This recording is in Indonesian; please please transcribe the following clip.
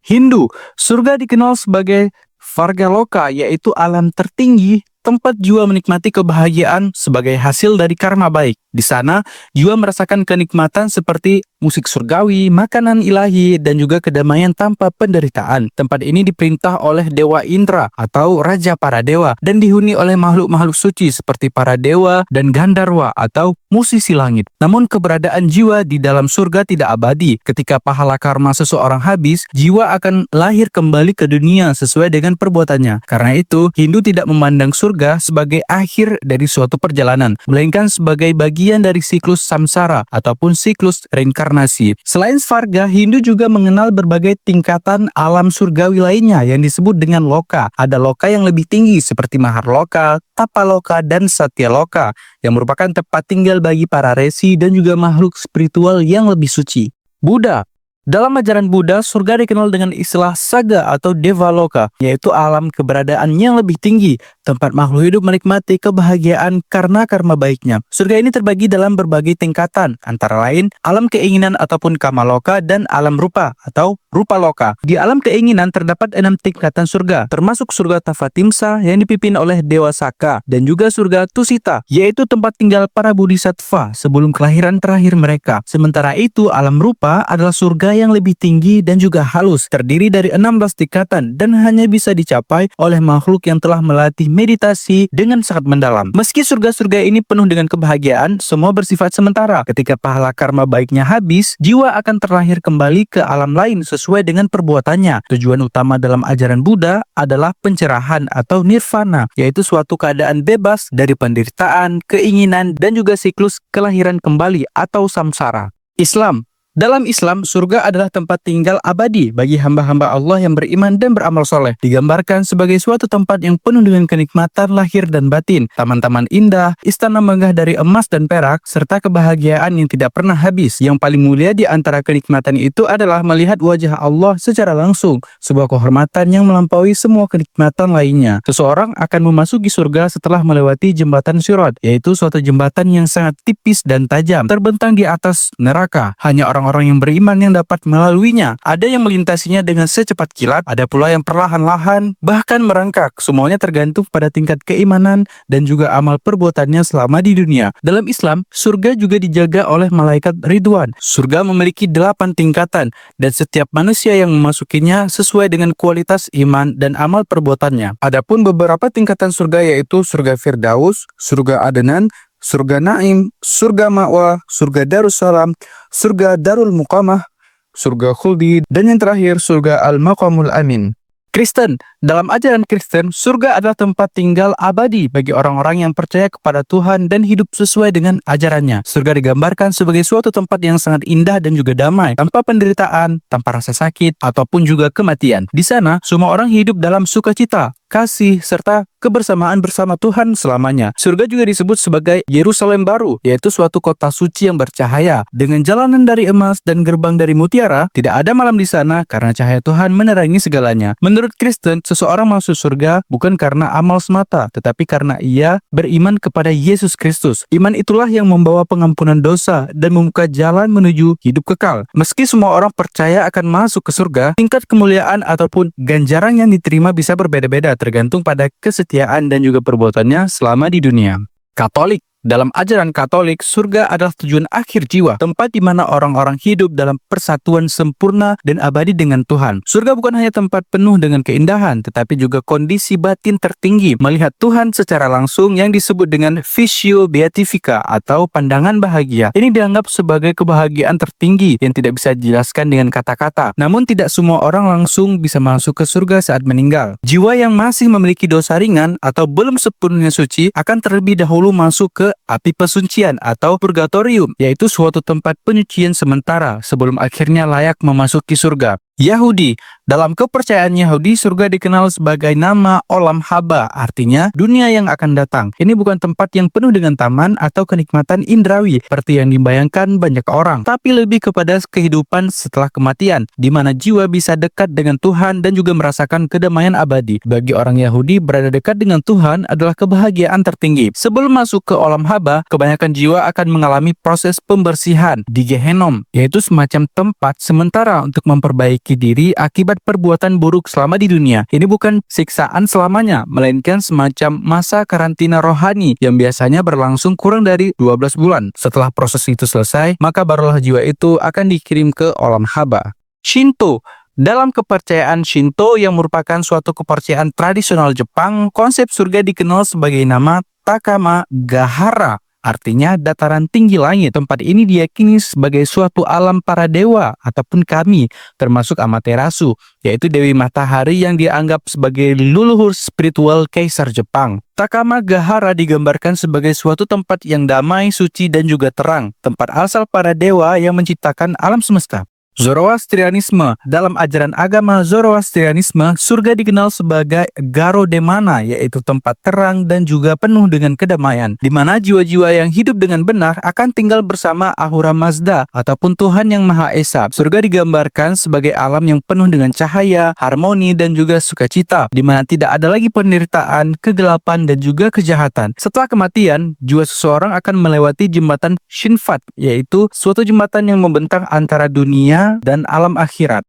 Hindu, surga dikenal sebagai Vargaloka, yaitu alam tertinggi tempat jiwa menikmati kebahagiaan sebagai hasil dari karma baik. Di sana, jiwa merasakan kenikmatan seperti musik surgawi, makanan ilahi, dan juga kedamaian tanpa penderitaan. Tempat ini diperintah oleh Dewa Indra atau Raja para Dewa dan dihuni oleh makhluk-makhluk suci seperti para dewa dan Gandharwa atau musisi langit. Namun keberadaan jiwa di dalam surga tidak abadi. Ketika pahala karma seseorang habis, jiwa akan lahir kembali ke dunia sesuai dengan perbuatannya. Karena itu, Hindu tidak memandang surga sebagai akhir dari suatu perjalanan, melainkan sebagai bagian dari siklus samsara ataupun siklus reinkarnasi. Selain Svarga, Hindu juga mengenal berbagai tingkatan alam surgawi lainnya yang disebut dengan loka. Ada loka yang lebih tinggi seperti Maharloka, Tapaloka, dan Satyaloka yang merupakan tempat tinggal bagi para resi dan juga makhluk spiritual yang lebih suci. Buddha. Dalam ajaran Buddha, surga dikenal dengan istilah Saga atau Devaloka, yaitu alam keberadaan yang lebih tinggi, tempat makhluk hidup menikmati kebahagiaan karena karma baiknya. Surga ini terbagi dalam berbagai tingkatan, antara lain alam keinginan ataupun Kamaloka dan alam rupa atau Rupaloka. Di alam keinginan terdapat 6 tingkatan surga, termasuk surga Tavatimsa yang dipimpin oleh Dewa Saka, dan juga surga Tusita, yaitu tempat tinggal para bodhisattva sebelum kelahiran terakhir mereka. Sementara itu, alam rupa adalah surga yang lebih tinggi dan juga halus, terdiri dari 16 tingkatan dan hanya bisa dicapai oleh makhluk yang telah melatih meditasi dengan sangat mendalam. Meski surga-surga ini penuh dengan kebahagiaan, semua bersifat sementara. Ketika pahala karma baiknya habis, jiwa akan terlahir kembali ke alam lain sesuai dengan perbuatannya. Tujuan utama dalam ajaran Buddha adalah pencerahan atau nirvana, yaitu suatu keadaan bebas dari penderitaan, keinginan, dan juga siklus kelahiran kembali atau samsara. Islam. Dalam Islam, surga adalah tempat tinggal abadi bagi hamba-hamba Allah yang beriman dan beramal soleh. Digambarkan sebagai suatu tempat yang penuh dengan kenikmatan lahir dan batin, taman-taman indah, istana megah dari emas dan perak, serta kebahagiaan yang tidak pernah habis. Yang paling mulia di antara kenikmatan itu adalah melihat wajah Allah secara langsung, sebuah kehormatan yang melampaui semua kenikmatan lainnya. Seseorang akan memasuki surga setelah melewati jembatan Sirat, yaitu suatu jembatan yang sangat tipis dan tajam, terbentang di atas neraka. Hanya orang yang beriman yang dapat melaluinya. Ada yang melintasinya dengan secepat kilat, ada pula yang perlahan-lahan, bahkan merangkak. Semuanya tergantung pada tingkat keimanan dan juga amal perbuatannya selama di dunia. Dalam Islam, surga juga dijaga oleh malaikat Ridwan. Surga memiliki 8 tingkatan dan setiap manusia yang memasukinya sesuai dengan kualitas iman dan amal perbuatannya. Adapun beberapa tingkatan surga yaitu surga Firdaus, surga Adnan, surga Naim, surga Ma'wa, surga Darussalam, surga Darul Muqamah, surga Khuldi, dan yang terakhir surga Al-Maqamul Amin. Kristen. Dalam ajaran Kristen, surga adalah tempat tinggal abadi bagi orang-orang yang percaya kepada Tuhan dan hidup sesuai dengan ajarannya. Surga digambarkan sebagai suatu tempat yang sangat indah dan juga damai, tanpa penderitaan, tanpa rasa sakit, ataupun juga kematian. Di sana, semua orang hidup dalam sukacita, kasih, serta kebersamaan bersama Tuhan selamanya. Surga juga disebut sebagai Yerusalem baru, yaitu suatu kota suci yang bercahaya. Dengan jalanan dari emas dan gerbang dari mutiara, tidak ada malam di sana karena cahaya Tuhan menerangi segalanya. Menurut Kristen, seseorang masuk surga bukan karena amal semata, tetapi karena ia beriman kepada Yesus Kristus. Iman itulah yang membawa pengampunan dosa dan membuka jalan menuju hidup kekal. Meski semua orang percaya akan masuk ke surga, tingkat kemuliaan ataupun ganjaran yang diterima bisa berbeda-beda tergantung pada kesetiaan dan juga perbuatannya selama di dunia. Katolik. Dalam ajaran Katolik, surga adalah tujuan akhir jiwa, tempat di mana orang-orang hidup dalam persatuan sempurna dan abadi dengan Tuhan. Surga bukan hanya tempat penuh dengan keindahan, tetapi juga kondisi batin tertinggi, melihat Tuhan secara langsung yang disebut dengan visio beatifica atau pandangan bahagia. Ini dianggap sebagai kebahagiaan tertinggi yang tidak bisa dijelaskan dengan kata-kata. Namun tidak semua orang langsung bisa masuk ke surga saat meninggal. Jiwa yang masih memiliki dosa ringan atau belum sepenuhnya suci akan terlebih dahulu masuk ke api pesucian atau purgatorium, yaitu suatu tempat penyucian sementara sebelum akhirnya layak memasuki surga. Yahudi. Dalam kepercayaan Yahudi, surga dikenal sebagai nama Olam Haba, artinya dunia yang akan datang. Ini bukan tempat yang penuh dengan taman atau kenikmatan indrawi seperti yang dibayangkan banyak orang, tapi lebih kepada kehidupan setelah kematian, di mana jiwa bisa dekat dengan Tuhan dan juga merasakan kedamaian abadi. Bagi orang Yahudi, berada dekat dengan Tuhan adalah kebahagiaan tertinggi. Sebelum masuk ke Olam Haba, kebanyakan jiwa akan mengalami proses pembersihan di Gehenom, yaitu semacam tempat sementara untuk memperbaiki memperbaiki diri akibat perbuatan buruk selama di dunia. Ini bukan siksaan selamanya, melainkan semacam masa karantina rohani yang biasanya berlangsung kurang dari 12 bulan. Setelah proses itu selesai, maka barulah jiwa itu akan dikirim ke alam haba. Shinto. Dalam kepercayaan Shinto yang merupakan suatu kepercayaan tradisional Jepang, konsep surga dikenal sebagai nama Takama Gahara, artinya dataran tinggi langit. Tempat ini diyakini sebagai suatu alam para dewa ataupun kami, termasuk Amaterasu, yaitu Dewi Matahari yang dianggap sebagai leluhur spiritual Kaisar Jepang. Takama Gahara digambarkan sebagai suatu tempat yang damai, suci, dan juga terang, tempat asal para dewa yang menciptakan alam semesta. Zoroastrianisme. Dalam ajaran agama Zoroastrianisme, surga dikenal sebagai Garodemana, yaitu tempat terang dan juga penuh dengan kedamaian, di mana jiwa-jiwa yang hidup dengan benar akan tinggal bersama Ahura Mazda ataupun Tuhan Yang Maha Esa. Surga digambarkan sebagai alam yang penuh dengan cahaya, harmoni, dan juga sukacita, di mana tidak ada lagi penderitaan, kegelapan, dan juga kejahatan. Setelah kematian, jiwa seseorang akan melewati jembatan Shinfat, yaitu suatu jembatan yang membentang antara dunia dan alam akhirat.